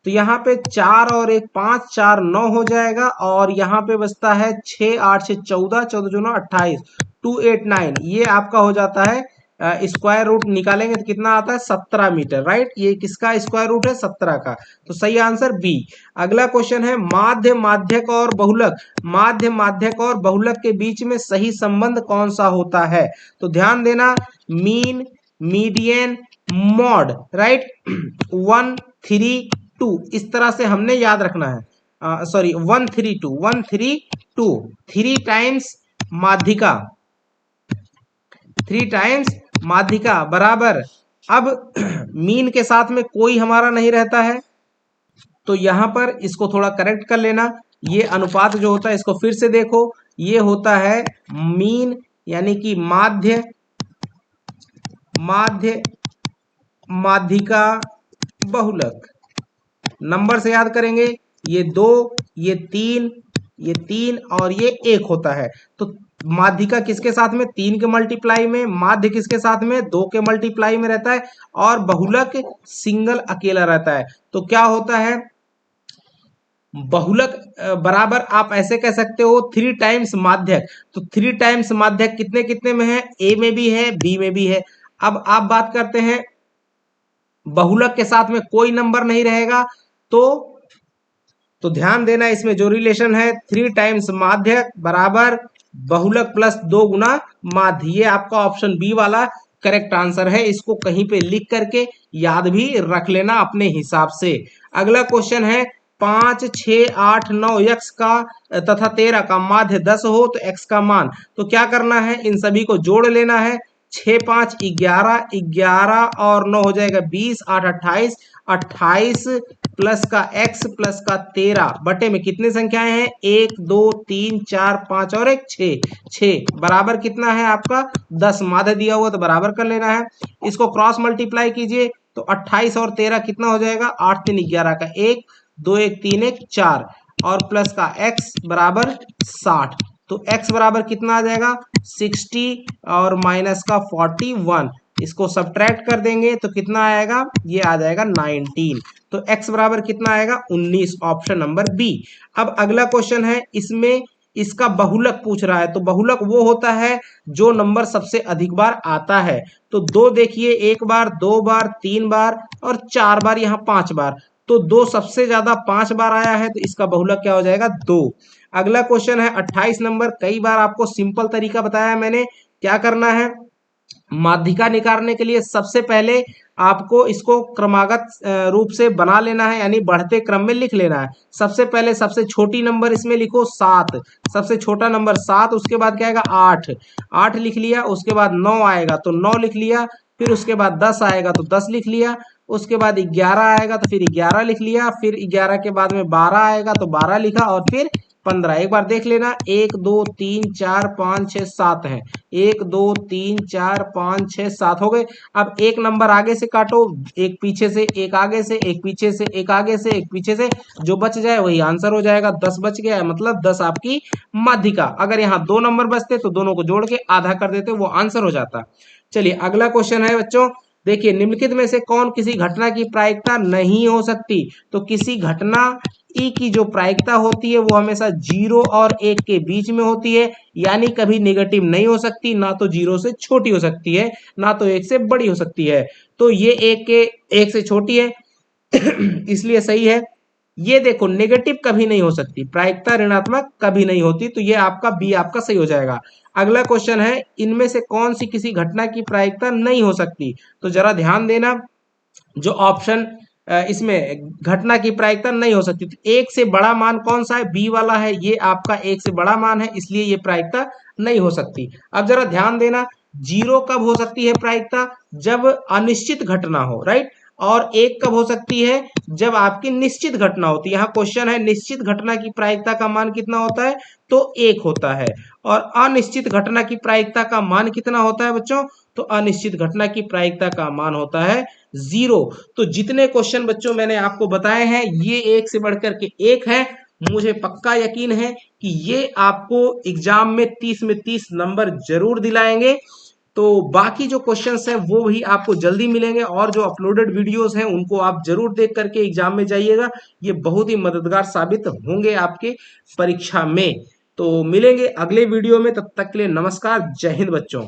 तो यहाँ पे 4 और 1 5, 4 9 हो जाएगा, और यहाँ पे बचता है 6 8 6 14, 14 दूना 28, 289, ये आपका हो जाता है स्क्वायर रूट निकालेंगे तो कितना आता है, 17 मीटर, राइट। ये किसका स्क्वायर रूट है, 17 का, तो सही आंसर बी। अगला क्वेश्चन है, माध्य माध्यक और बहुलक, माध्य माध्यक और बहुलक के बीच में सही संबंध कौन सा होता है। तो ध्यान देना, मीन, मीडियन, मॉड, राइट, 1 3 2, इस तरह से हमने याद रखना है, सॉरी 1 3 2, 1 3 2, 3 टाइम्स माध्यिका, 3 टाइम्स माध्यिका बराबर। अब मीन के साथ में कोई हमारा नहीं रहता है, तो यहां पर इसको थोड़ा करेक्ट कर लेना। ये अनुपात जो होता है इसको फिर से देखो, ये होता है मीन यानी कि माध्य, माध्य माध्यिका बहुलक। नंबर से याद करेंगे, ये 2, ये 3, ये 3 और ये 1 होता है। तो माध्यिका किसके साथ में, 3 के मल्टीप्लाई में, माध्य किसके साथ में, 2 के मल्टीप्लाई में रहता है, और बहुलक सिंगल अकेला रहता है। तो क्या होता है, बहुलक बराबर आप ऐसे कह सकते हो 3 टाइम्स माध्यक। तो 3 टाइम्स माध्यक कितने कितने में है, ए में भी है, बी में भी है। अब आप बात करते हैं बहुलक के साथ में कोई नंबर नहीं रहेगा, तो ध्यान देना, इसमें जो रिलेशन है 3 टाइम्स माध्यक बराबर बहुलक प्लस 2 गुना माध्य, ये आपका ऑप्शन बी वाला करेक्ट आंसर है। इसको कहीं पे लिख करके याद भी रख लेना अपने हिसाब से। अगला क्वेश्चन है, 5 6 8 9 x का तथा 13 का माध्य 10 हो तो x का मान, तो क्या करना है, इन सभी को जोड़ लेना है। 6 5 11, 11 और 9 हो जाएगा 20, 8 28, 28 प्लस का x प्लस का 13 बटे में कितनी संख्याएं हैं, 1 2 3 4 5 और 1 6, 6 बराबर कितना है आपका 10, माध्य दिया हुआ तो बराबर कर लेना है। इसको क्रॉस मल्टीप्लाई कीजिए तो 28 और 13 कितना हो जाएगा, 8 3 11 का 1 2 1 3 1 4 और प्लस का x बराबर 60, तो x बराबर कितना आ जाएगा 60 और माइनस का 41, इसको सब्ट्रैक्ट कर देंगे तो कितना आएगा, ये आ जाएगा 19, तो x बराबर कितना आएगा 19, ऑप्शन नंबर बी। अब अगला क्वेश्चन है, इसमें इसका बहुलक पूछ रहा है, तो बहुलक वो होता है जो नंबर सबसे अधिक बार आता है। तो 2 देखिए, 1 बार, 2 बार, 3 बार और 4 बार, यहाँ 5 बार, तो 2 सबसे ज्यादा 5 बार आया है, तो इसका बहुलक क्या हो जाएगा 2। अगला क्वेश्चन है 28 नंबर, कई बार आपको सिंपल तरीका बताया मैंने, क्या करना है, माध्यिका निकालने के लिए सबसे पहले आपको इसको क्रमागत रूप से बना लेना है, यानी बढ़ते क्रम में लिख लेना है। सबसे पहले सबसे छोटी नंबर इसमें लिखो 7, सबसे छोटा नंबर 7, उसके बाद क्या आएगा 8, 8 लिख लिया, उसके बाद 9 आएगा तो 9 लिख लिया, फिर उसके बाद 10 आएगा तो 10 लिख लिया, उसके बाद 11 आएगा तो फिर 11 लिख लिया, फिर 11 के बाद में 12 आएगा तो 12 लिखा, और फिर 15। एक बार देख लेना, 1 2 3 4 5 6 7 है, 1 2 3 4 5 6 7 हो गए। अब एक नंबर आगे से काटो, एक पीछे से, एक आगे से, एक पीछे से, एक आगे से, एक पीछे से, जो बच जाए वही आंसर हो जाएगा। 10 बच गया है, मतलब 10 आपकी माध्यिका। अगर यहाँ 2 नंबर बचते तो दोनों को जोड़ के आधा कर देते, वो आंसर हो जाता। चलिए अगला क्वेश्चन है बच्चों, देखिए निम्नलिखित में से कौन किसी घटना की प्रायिकता नहीं हो सकती। तो किसी घटना ई की जो प्रायिकता होती है वो हमेशा 0 और 1 के बीच में होती है, यानी कभी नेगेटिव नहीं हो सकती, ना तो 0 से छोटी हो सकती है, ना तो 1 से बड़ी हो सकती है। तो ये 1 से छोटी है इसलिए सही है। ये देखो नेगेटिव कभी नहीं हो सकती, प्रायिकता ऋणात्मक कभी नहीं होती, तो ये आपका बी आपका सही हो जाएगा। अगला क्वेश्चन है, इनमें से कौन सी किसी घटना की प्रायिकता नहीं हो सकती। तो जरा ध्यान देना, जो ऑप्शन इसमें घटना की प्रायिकता नहीं हो सकती, तो एक से बड़ा मान कौन सा है, बी वाला है, ये आपका एक से बड़ा मान है, इसलिए ये प्रायिकता नहीं हो सकती। अब जरा ध्यान देना, 0 कब हो सकती है प्रायिकता, जब अनिश्चित घटना हो, राइट। और 1 कब हो सकती है, जब आपकी निश्चित घटना होती है। यहाँ क्वेश्चन है निश्चित घटना की प्रायिकता का मान कितना होता है, तो 1 होता है। और अनिश्चित घटना की प्रायिकता का मान कितना होता है बच्चों, तो अनिश्चित घटना की प्रायिकता का मान होता है 0। तो जितने क्वेश्चन बच्चों मैंने आपको बताए हैं ये एक से बढ़कर के एक है। मुझे पक्का यकीन है कि ये आपको एग्जाम में 30 में 30 नंबर जरूर दिलाएंगे। तो बाकी जो क्वेश्चंस हैं वो भी आपको जल्दी मिलेंगे, और जो अपलोडेड वीडियोस हैं उनको आप जरूर देख करके एग्जाम में जाइएगा, ये बहुत ही मददगार साबित होंगे आपके परीक्षा में। तो मिलेंगे अगले वीडियो में, तब तक के लिए नमस्कार, जय हिंद बच्चों।